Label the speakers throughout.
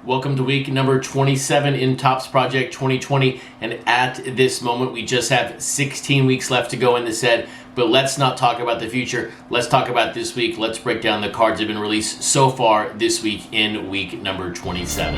Speaker 1: Welcome to week number 27 in Topps Project 2020, and at this moment we just have 16 weeks left to go in the set. But let's not talk about the future. Let's talk about this week. Let's break down the cards that have been released so far this week in week number 27.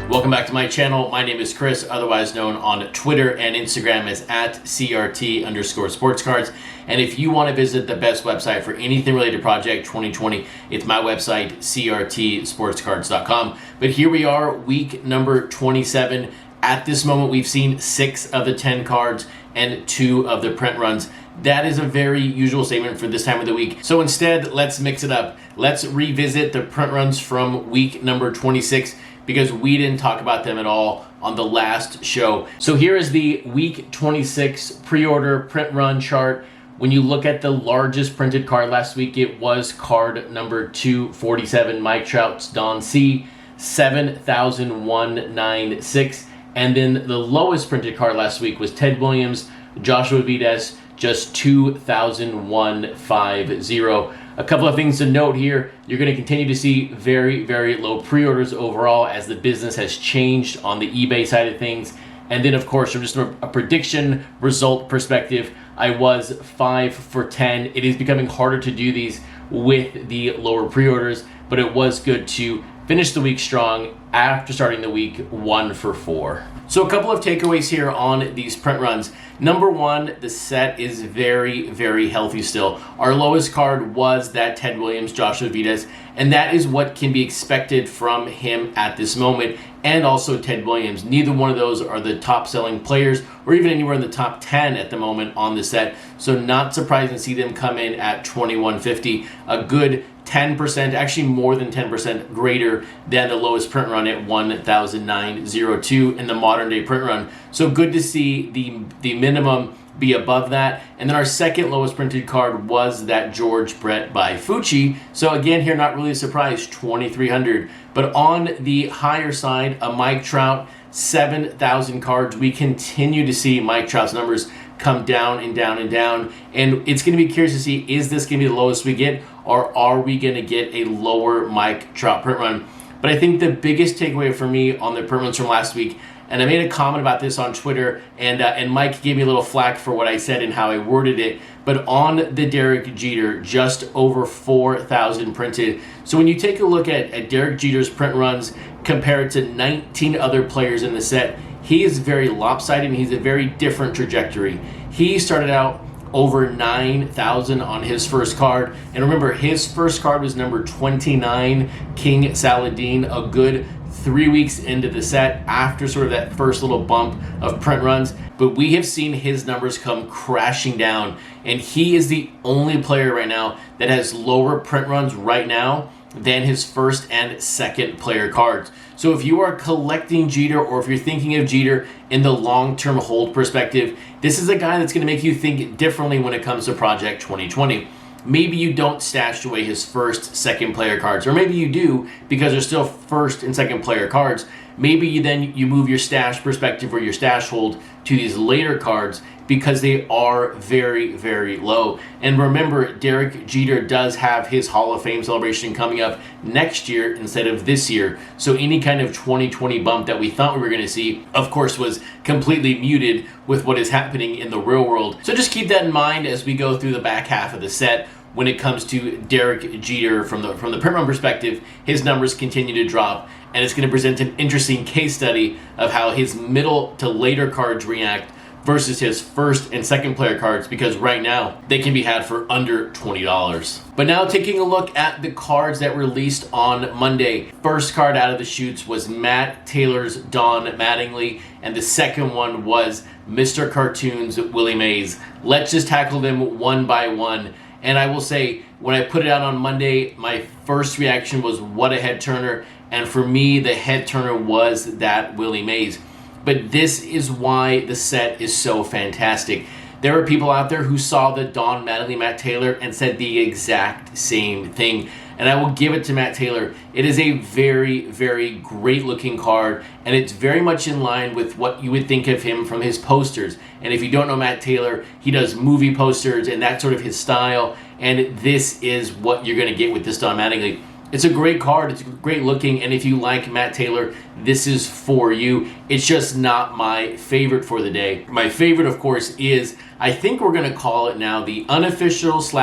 Speaker 1: Welcome back to my channel. My name is Chris, otherwise known on Twitter and Instagram as @CRT_Sportscards. And if you want to visit the best website for anything related to Project 2020, it's my website, CRTSportscards.com. But here we are, week number 27. At this moment, we've seen 6 of the 10 cards and 2 of the print runs. That is a very usual statement for this time of the week. So instead, let's mix it up. Let's revisit the print runs from week number 26, because we didn't talk about them at all on the last show. So here is the week 26 pre-order print run chart. When you look at the largest printed card last week, it was card number 247, Mike Trout's Don C, 7,196. And then the lowest printed card last week was Ted Williams, Joshua Vides, just 2,150. A couple of things to note here. You're going to continue to see very, very low pre-orders overall as the business has changed on the eBay side of things. And then, of course, from just a prediction result perspective, I was 5 for 10. It is becoming harder to do these with the lower pre-orders, but it was good to finish the week strong after starting the week 1 for 4. So a couple of takeaways here on these print runs. Number one, the set is very, very healthy still. Our lowest card was that Ted Williams, Joshua Vides, and that is what can be expected from him at this moment, and also Ted Williams. Neither one of those are the top selling players or even anywhere in the top 10 at the moment on the set. So not surprising to see them come in at 2,150, a good 10%, actually more than 10% greater than the lowest print run at 1,902 in the modern day print run. So good to see the minimum be above that. And then our second lowest printed card was that George Brett by Fucci. So again, here, not really a surprise, 2,300. But on the higher side, a Mike Trout, 7,000 cards. We continue to see Mike Trout's numbers come down and down and down. And it's going to be curious to see, is this going to be the lowest we get, or are we going to get a lower Mike Trout print run? But I think the biggest takeaway for me on the print runs from last week, and I made a comment about this on Twitter, and Mike gave me a little flack for what I said and how I worded it, but on the Derek Jeter, just over 4,000 printed. So when you take a look at Derek Jeter's print runs compared to 19 other players in the set, he is very lopsided and he's a very different trajectory. He started out over 9,000 on his first card. And remember, his first card was number 29, King Saladin, a good 3 weeks into the set after sort of that first little bump of print runs. But we have seen his numbers come crashing down, and he is the only player right now that has lower print runs right now than his first and second player cards. So if you are collecting Jeter, or if you're thinking of Jeter in the long-term hold perspective, this is a guy that's going to make you think differently when it comes to Project 2020. Maybe you don't stash away his first, second player cards, or maybe you do because they're still first and second player cards. Maybe you move your stash perspective or your stash hold to these later cards because they are very, very low. And remember, Derek Jeter does have his Hall of Fame celebration coming up next year instead of this year. So any kind of 2020 bump that we thought we were going to see, of course, was completely muted with what is happening in the real world. So just keep that in mind as we go through the back half of the set. When it comes to Derek Jeter from the print run perspective, his numbers continue to drop, and it's going to present an interesting case study of how his middle to later cards react versus his first and second player cards, because right now they can be had for under $20. But now taking a look at the cards that released on Monday. First card out of the chutes was Matt Taylor's Don Mattingly, and the second one was Mr. Cartoon's Willie Mays. Let's just tackle them one by one. And I will say, when I put it out on Monday, my first reaction was, what a head turner. And for me, the head turner was that Willie Mays. But this is why the set is so fantastic. There are people out there who saw the Don Mattingly Matt Taylor and said the exact same thing. and I will give it to Matt Taylor. It is a very, very great looking card, and it's very much in line with what you would think of him from his posters. And if you don't know Matt Taylor, he does movie posters, and that's sort of his style, and this is what you're going to get with this Don Mattingly. It's a great card, it's great looking, and if you like Matt Taylor, this is for you. It's just not my favorite for the day. My favorite, of course, is, I think we're going to call it now, the unofficial /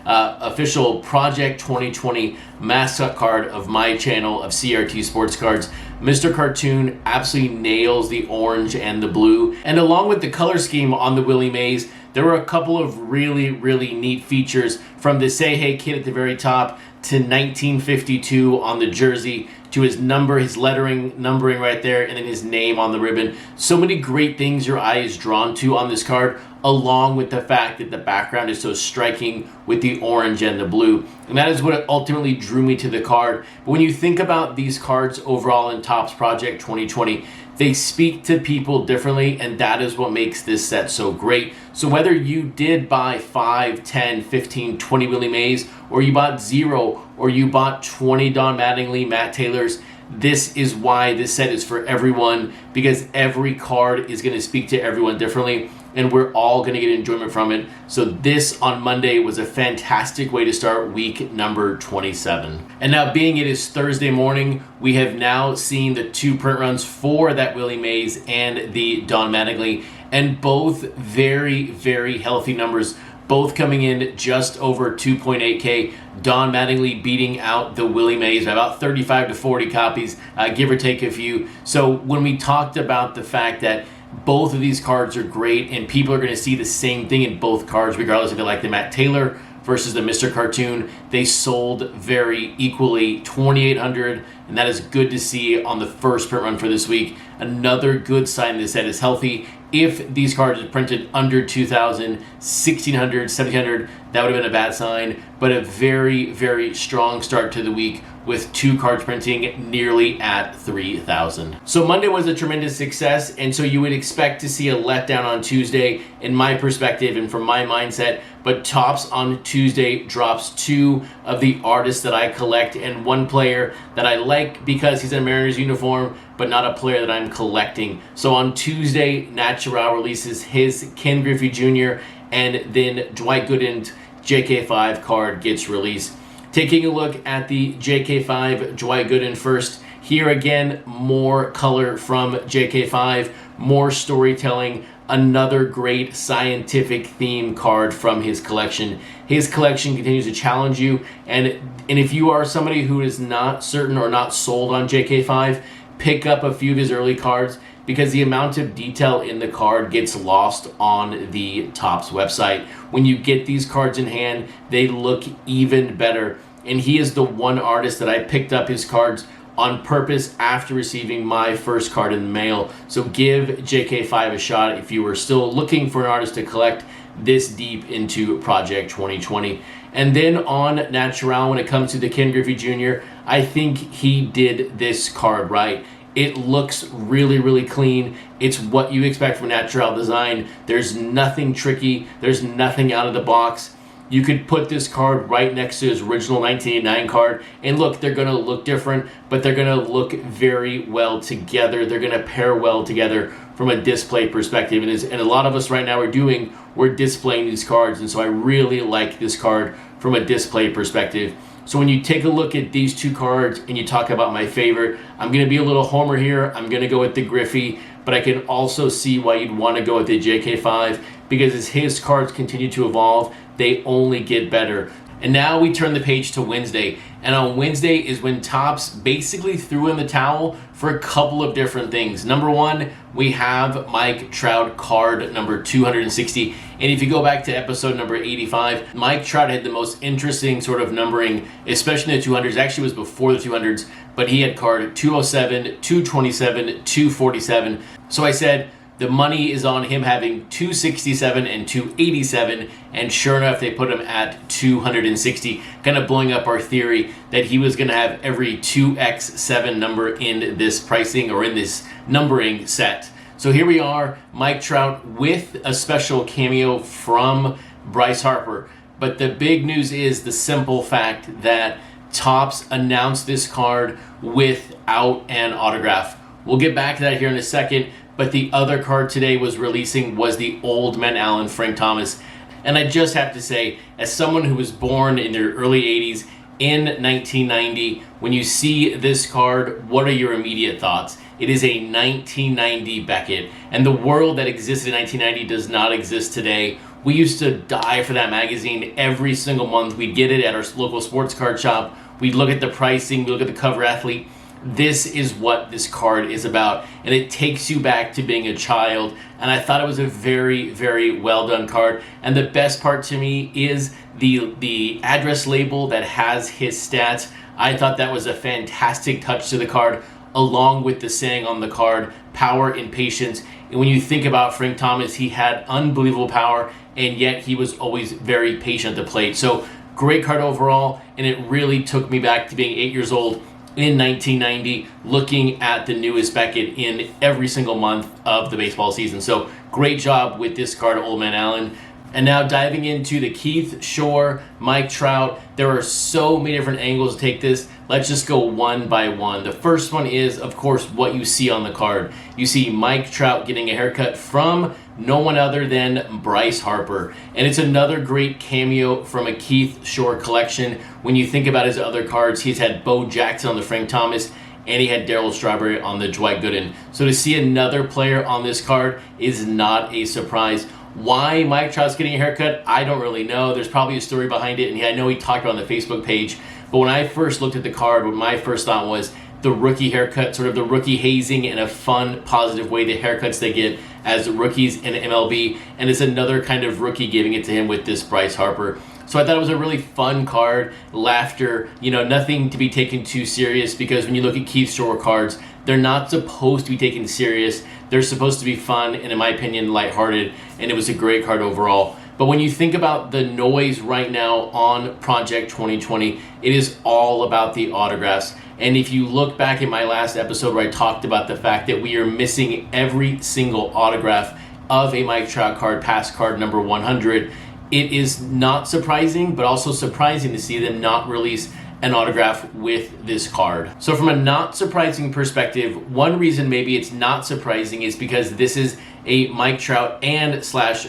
Speaker 1: official Project 2020 mascot card of my channel of CRT Sports Cards. Mr. Cartoon absolutely nails the orange and the blue, and along with the color scheme on the Willie Mays, there were a couple of really, really neat features, from the Say Hey Kid at the very top to 1952 on the jersey, to his number, his numbering right there, and then his name on the ribbon. So many great things your eye is drawn to on this card, along with the fact that the background is so striking with the orange and the blue. And that is what ultimately drew me to the card. But when you think about these cards overall in Topps Project 2020, they speak to people differently, and that is what makes this set so great. So whether you did buy 5, 10, 15, 20 Willie Mays, or you bought 0, or you bought 20 Don Mattingly, Matt Taylors, this is why this set is for everyone, because every card is going to speak to everyone differently, and we're all going to get enjoyment from it. So this on Monday was a fantastic way to start week number 27. And now, being it is Thursday morning, we have now seen the 2 print runs for that Willie Mays and the Don Mattingly, and both very, very healthy numbers, both coming in just over 2.8K. Don Mattingly beating out the Willie Mays by about 35 to 40 copies, give or take a few. So when we talked about the fact that both of these cards are great, and people are going to see the same thing in both cards, regardless if they like the Matt Taylor versus the Mr. Cartoon, they sold very equally, 2,800, and that is good to see on the first print run for this week. Another good sign this set is healthy. If these cards are printed under 2,000, 1,600, 1,700, that would have been a bad sign, but a very, very strong start to the week with 2 cards printing nearly at 3,000. So Monday was a tremendous success, and so you would expect to see a letdown on Tuesday, in my perspective and from my mindset, but Topps on Tuesday drops 2 of the artists that I collect, and 1 player that I like because he's in a Mariners uniform, but not a player that I'm collecting. So on Tuesday, Natural releases his Ken Griffey Jr., and then Dwight Gooden's JK5 card gets released. Taking a look at the JK5 Dwight Gooden first. Here again, more color from JK5, more storytelling, another great scientific theme card from his collection. His collection continues to challenge you, and if you are somebody who is not certain or not sold on JK5, pick up a few of his early cards, because the amount of detail in the card gets lost on the Topps website. When you get these cards in hand, they look even better. And he is the one artist that I picked up his cards on purpose after receiving my first card in the mail. So give JK5 a shot if you were still looking for an artist to collect this deep into Project 2020. And then on Natural, when it comes to the Ken Griffey Jr., I think he did this card right. It looks really, really clean. It's what you expect from Natural design. There's nothing tricky. There's nothing out of the box. You could put this card right next to his original 1989 card, and look, they're going to look different, but they're going to look very well together. They're going to pair well together from a display perspective, and a lot of us right now we're displaying these cards, and so I really like this card from a display perspective. So when you take a look at these 2 cards and you talk about my favorite, I'm going to be a little homer here. I'm going to go with the Griffey, but I can also see why you'd want to go with the JK5, because as his cards continue to evolve, they only get better. And now we turn the page to Wednesday. And on Wednesday is when Topps basically threw in the towel for a couple of different things. Number 1, we have Mike Trout card number 260. And if you go back to episode number 85, Mike Trout had the most interesting sort of numbering, especially in the 200s. Actually, it was before the 200s, but he had card 207, 227, 247. So I said, the money is on him having 267 and 287, and sure enough, they put him at 260, kind of blowing up our theory that he was going to have every 2x7 number in this pricing or in this numbering set. So here we are, Mike Trout with a special cameo from Bryce Harper. But the big news is the simple fact that Topps announced this card without an autograph. We'll get back to that here in a second, but the other card today was the Old Man Allen Frank Thomas. And I just have to say, as someone who was born in the early 80s, in 1990, when you see this card, what are your immediate thoughts? It is a 1990 Beckett, and the world that existed in 1990 does not exist today. We used to die for that magazine every single month. We'd get it at our local sports card shop. We'd look at the pricing, we'd look at the cover athlete. This is what this card is about, and it takes you back to being a child, and I thought it was a very, very well done card. And the best part to me is the address label that has his stats. I thought that was a fantastic touch to the card, along with the saying on the card, power and patience. And when you think about Frank Thomas, he had unbelievable power, and yet he was always very patient at the plate. So great card overall, and it really took me back to being 8 years old in 1990, looking at the newest Beckett in every single month of the baseball season. So great job with this card, Old Man Allen. And now diving into the Keith Shore, Mike Trout. There are so many different angles to take this. Let's just go one by one. The first one is, of course, what you see on the card. You see Mike Trout getting a haircut from no one other than Bryce Harper. And it's another great cameo from a Keith Shore collection. When you think about his other cards, he's had Bo Jackson on the Frank Thomas, and he had Darryl Strawberry on the Dwight Gooden. So to see another player on this card is not a surprise. Why Mike Trout's getting a haircut, I don't really know. There's probably a story behind it, and I know he talked about it on the Facebook page. But when I first looked at the card, what my first thought was the rookie haircut, sort of the rookie hazing in a fun, positive way, the haircuts they get as rookies in MLB. And it's another kind of rookie giving it to him with this Bryce Harper. So I thought it was a really fun card, laughter, nothing to be taken too serious, because when you look at Keith Shore cards, they're not supposed to be taken serious. They're supposed to be fun and, in my opinion, lighthearted, and it was a great card overall. But when you think about the noise right now on Project 2020, it is all about the autographs. And if you look back at my last episode where I talked about the fact that we are missing every single autograph of a Mike Trout card past card number 100, it is not surprising, but also surprising to see them not release an autograph with this card. So from a not surprising perspective, one reason maybe it's not surprising is because this is a Mike Trout and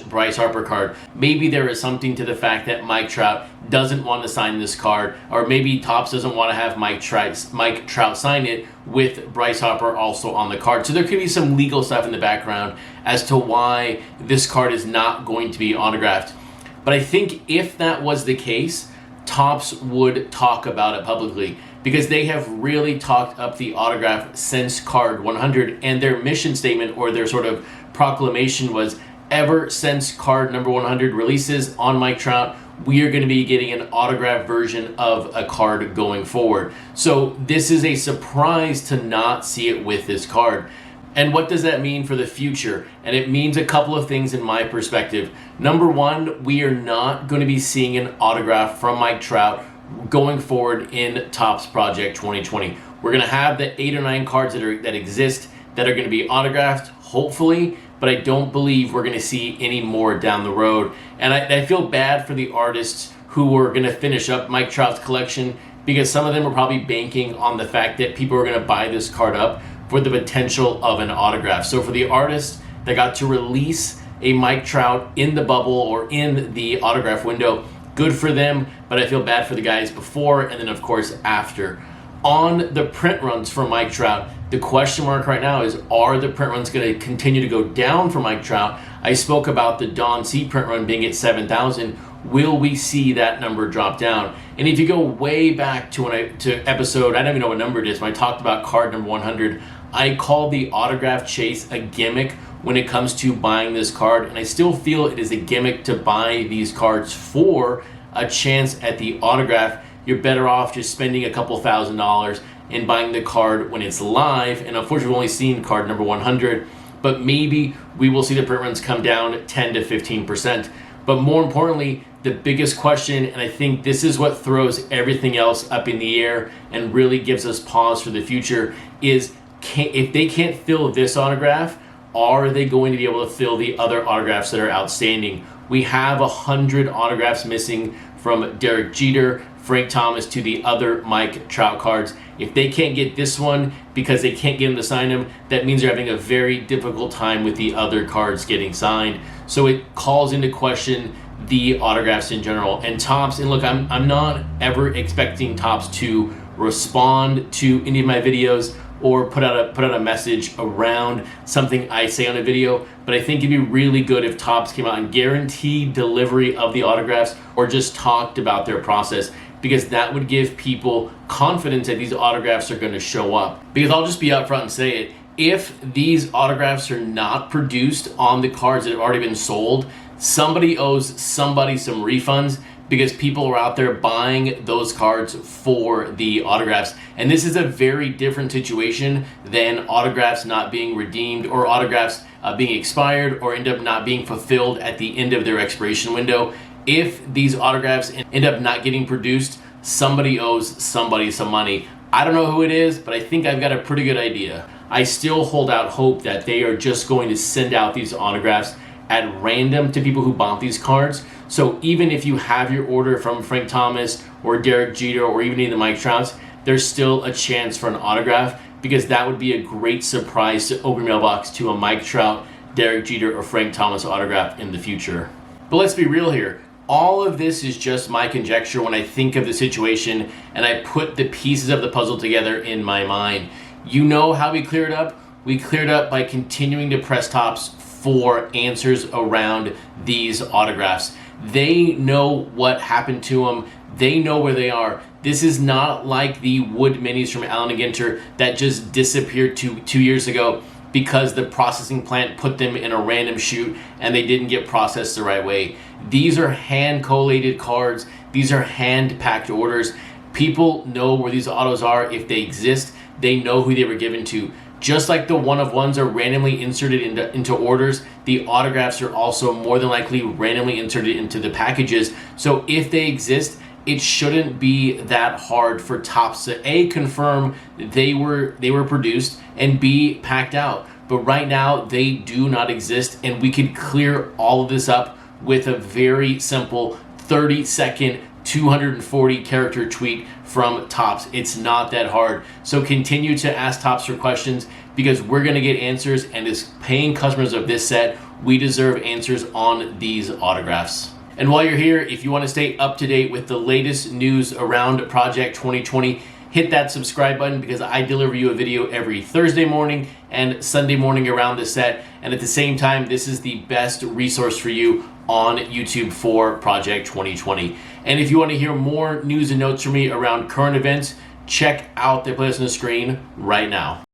Speaker 1: / Bryce Harper card. Maybe there is something to the fact that Mike Trout doesn't want to sign this card, or maybe Topps doesn't want to have Mike Trout sign it with Bryce Harper also on the card. So there could be some legal stuff in the background as to why this card is not going to be autographed. But I think if that was the case, Topps would talk about it publicly, because they have really talked up the autograph since card 100, and their mission statement, or their sort of proclamation, was ever since card number 100 releases on Mike Trout, we are going to be getting an autographed version of a card going forward. So this is a surprise to not see it with this card. And what does that mean for the future? And it means a couple of things in my perspective. Number one, we are not going to be seeing an autograph from Mike Trout going forward in Topps Project 2020. We're going to have the 8 or 9 cards that exist that are going to be autographed, hopefully, but I don't believe we're going to see any more down the road. And I feel bad for the artists who are going to finish up Mike Trout's collection, because some of them are probably banking on the fact that people are going to buy this card up for the potential of an autograph. So for the artists that got to release a Mike Trout in the bubble or in the autograph window, good for them, but I feel bad for the guys before and then, of course, after. On the print runs for Mike Trout, the question mark right now is, are the print runs going to continue to go down for Mike Trout? I spoke about the Don C print run being at 7,000. Will we see that number drop down? And if you go way back to episode, I don't even know what number it is, when I talked about card number 100, I call the autograph chase a gimmick when it comes to buying this card, and I still feel it is a gimmick to buy these cards for a chance at the autograph. You're better off just spending a couple $1,000s and buying the card when it's live. And unfortunately, we've only seen card number 100, but maybe we will see the print runs come down 10 to 15%. But more importantly, the biggest question, and I think this is what throws everything else up in the air and really gives us pause for the future, is if they can't fill this autograph, are they going to be able to fill the other autographs that are outstanding? We have 100 autographs missing from Derek Jeter, Frank Thomas to the other Mike Trout cards. If they can't get this one because they can't get him to sign them, that means they're having a very difficult time with the other cards getting signed. So it calls into question the autographs in general. And Topps, and look, I'm not ever expecting Topps to respond to any of my videos or put out a message around something I say on a video, but I think it'd be really good if Topps came out and guaranteed delivery of the autographs or just talked about their process, because that would give people confidence that these autographs are going to show up. Because I'll just be upfront and say it, if these autographs are not produced on the cards that have already been sold, somebody owes somebody some refunds, because people are out there buying those cards for the autographs. And this is a very different situation than autographs not being redeemed or autographs being expired or end up not being fulfilled at the end of their expiration window. If these autographs end up not getting produced, somebody owes somebody some money. I don't know who it is, but I think I've got a pretty good idea. I still hold out hope that they are just going to send out these autographs at random to people who bought these cards. So even if you have your order from Frank Thomas or Derek Jeter or even any of the Mike Trouts, there's still a chance for an autograph, because that would be a great surprise to open your mailbox to a Mike Trout, Derek Jeter, or Frank Thomas autograph in the future. But let's be real here. All of this is just my conjecture when I think of the situation and I put the pieces of the puzzle together in my mind. You know how we cleared up? We cleared up by continuing to press Topps for answers around these autographs. They know what happened to them. They know where they are. This is not like the Wood Minis from Allen and Ginter that just disappeared two years ago because the processing plant put them in a random chute and they didn't get processed the right way. These are hand collated cards. These are hand packed orders. People know where these autos are if they exist. They know who they were given to. Just like the one-of-ones are randomly inserted into orders, the autographs are also more than likely randomly inserted into the packages. So if they exist, it shouldn't be that hard for Topps to A, confirm they were produced, and B, packed out. But right now, they do not exist, and we could clear all of this up with a very simple 30-second 240 character tweet from Topps. It's not that hard. So continue to ask Topps for questions, because we're going to get answers, and as paying customers of this set, we deserve answers on these autographs. And while you're here, if you want to stay up to date with the latest news around Project 2020, hit that subscribe button, because I deliver you a video every Thursday morning and Sunday morning around the set. And at the same time, this is the best resource for you on YouTube for Project 2020. And if you want to hear more news and notes from me around current events, check out the playlist on the screen right now.